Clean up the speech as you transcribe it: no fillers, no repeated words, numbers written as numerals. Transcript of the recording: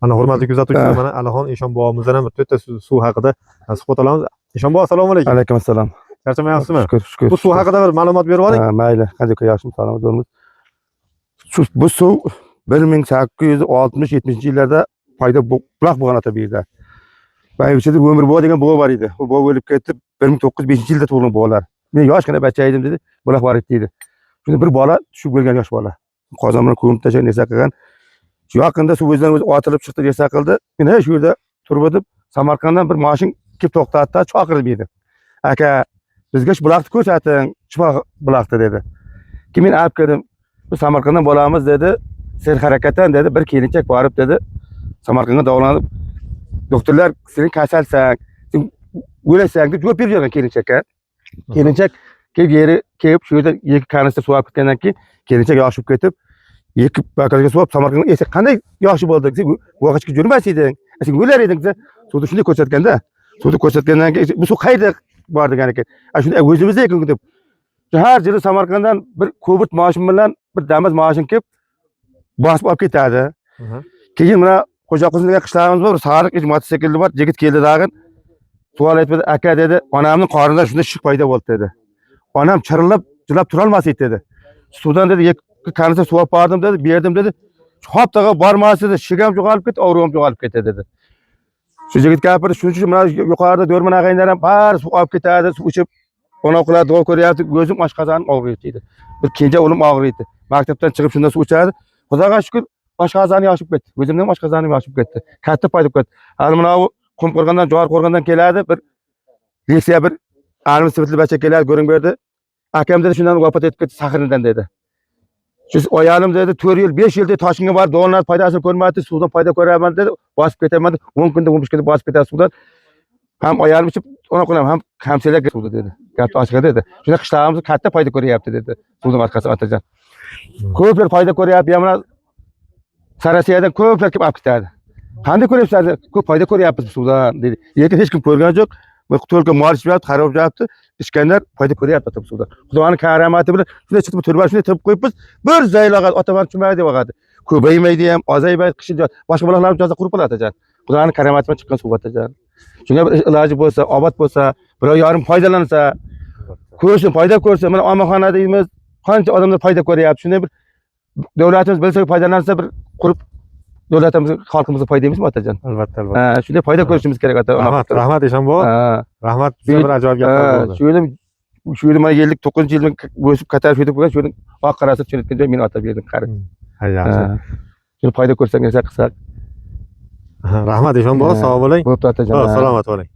Ana hurmatli kuzatuvchilar, mana Alixon Eshonbog'imizdan ham bitta suv haqida suhbat olamiz. Eshonbog', assalomu alaykum. Alaykum assalom. Charchamayapsizmi? Shukr. Bu suv haqida bir ma'lumot berib oling. Mayli, qanday yaxshi salomat bo'lamiz. Bu suv 1860-70-yillarda paydo buloq bo'lgan ota bu yerda. Bayvichida O'mir bog' degan bog' bor edi. Bu bog' o'lib ketib 1905-yilda tug'ilgan bog'lar. Men yoshgina bachcha edim dedi, buloq bor edi dedi. Shunda bir bola tushib kelgan yosh bola. Qozon bilan ko'mib tashlab nesa qilgan. Shu yaqinda suv o'zidan o'zi otilib chiqdi desa qildi. Men shu yerda turib o'tib, Samarqanddan bir mashin kelib to'xtatdi, chaqirib edi. Aka, bizga shu buloqni ko'rsating, Chipaq buloqda dedi. Keyin men olib keldim. Bu Samarqanddan bo'lamiz dedi. Sen harakatdan dedi, bir kelinchak borib dedi. Samarqandga davolanib, doktorlar sen kasalsan, sen o'lasan deb javob bergan kelinchakka. Kelinchak kelib yeri kelib shu yerda ikki kanister suv olib ketgandan keyin kelinchak yoshib ketib, ikki bakalga suv olib Samarqandga esa qanday yaxshi bo'ldi. Sen vaqtga yurmas eding. Sen o'lar eding desa, suvni shunday ko'rsatganda, suvni ko'rsatgandan keyin bu suv qayerda bor degan ekan. Shunda o'zimizda ekan deb. Har yili Samarqanddan bir Cobalt mashin bilan bir Damas mashin kelib bosib olib ketadi. Keyin mana Xo'jaqizning degan qishlarimiz bor, sariq mototsiklli bor, yigit keldi dag'in. Savol aytdi, aka dedi, onamning qornida shunda shik paydo bo'ldi dedi. Onam chirillab, jilab tura olmas edi dedi. Suvdan dedi, ikki kanister suv olib bordim dedi, berdim dedi. Hoptaga bormas edi, shigam yo'qolib ketdi, og'rig'im yo'qolib ketdi dedi. Shu yigit gapirdi, shuning uchun mana yuqorida do'rman ag'aylar ham bari suv olib ketadi, suv ichib qo'noqlar duo ko'ryapti, o'zim oshqozonim og'riydi dedi. Bir kenja o'lim og'riydi. Maktabdan chiqib shunda suv ichadi. Xudoga shukr, oshqozonim yoshib ketdi. O'zimning oshqozonim yoshib ketdi. Katta paydo ketdi. Hali mana bu Qumqo'rg'ondan, Joriqo'rg'ondan keladi, bir leksiya bir alim sifatli bachcha keladi, ko'ring berdi. Akam dedi, shundan vafot etib ketdi Saxirdan dedi. Shu oyalim dedi, 4 yil, 5 yilda Toshkentga borib, donlar foydasini ko'rmadi, suvdan foyda ko'raman dedi, bosib ketaman dedi. 10 kunda, 15 kunda bosib ketadi suvdan. Ham oyalim ichib, ona qo'yam, ham kamchilar suvda dedi. Gap ochiq dedi. Shunda qishlarimiz katta foyda ko'ryapti dedi. Suvdan orqasi otajon. Ko'plar foyda ko'ryapti, mana Sarasiyadan ko'plar kelib olib ketadi. Qanday ko'ryapsiz? Ko'p foyda ko'ryapmiz suvdan dedi. Lekin hech kim ko'rgan yo'q. Bu to'lqa molish bo'lyapti, xarob bo'lyapti. Ichganlar foyda ko'ryapti suvdan. Xudoning karamati bilan shunday chiqib turba shunday turib qo'yibmiz. Bir zaylag'at otaman tushmaydi vaqadi. Ko'paymaydi ham, ozaymaydi, qishida boshqa bolalar joza qurib qoladi jon. Xudoning karamati bilan chiqqan suv otajon. Shunga bir iloji bo'lsa, obod bo'lsa, birov yarim foydalansa, ko'rsin, foyda ko'rsin. Mana omonxona deymiz, qancha odamlar foyda ko'ryapti. Shunday bir davlatimiz bilsa foydalansa bir qurib davlatimiz xalqimizga foydamiz otajon. Albatta. Shunday foyda ko'rishimiz kerak ota. Rahmat Eshonbog'. Rahmat, siz bir ajoyib gaplar bo'ldi. Shu yil mana 59-yildan o'sib Qatar o'tib qo'ygan, shu yerning oq qarasi tushunayotgan joy meni ota berdim qari. Yaxshi. Shuni foyda ko'rsangiz qilsak. Rahmat Eshonbog', sog' bo'ling. Bo'pti otajon. Salomat bo'ling.